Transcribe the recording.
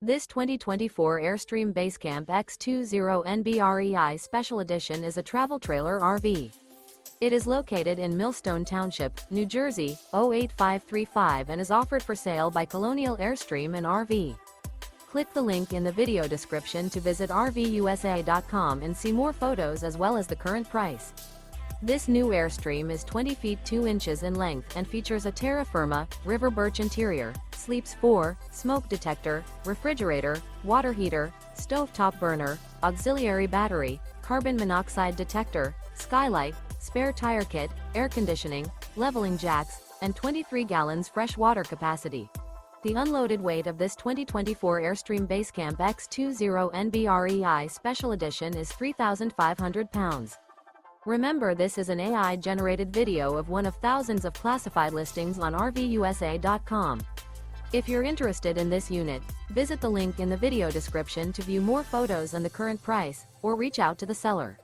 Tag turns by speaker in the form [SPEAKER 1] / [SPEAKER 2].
[SPEAKER 1] This 2024 Airstream Basecamp X20NB REI Special Edition is a travel trailer RV. It is located in Millstone Township, New Jersey, 08535 and is offered for sale by Colonial Airstream RV. Click the link in the video description to visit RVUSA.com and see more photos as well as the current price. This new Airstream is 20 feet 2 inches in length and features a Terra Firma, river birch interior, sleeps 4, smoke detector, refrigerator, water heater, stovetop burner, auxiliary battery, carbon monoxide detector, skylight, spare tire kit, air conditioning, leveling jacks, and 23 gallons fresh water capacity. The unloaded weight of this 2024 Airstream Basecamp X20NB REI Special Edition is 3,500 pounds. Remember, this is an AI-generated video of one of thousands of classified listings on RVUSA.com. If you're interested in this unit, visit the link in the video description to view more photos and the current price, or reach out to the seller.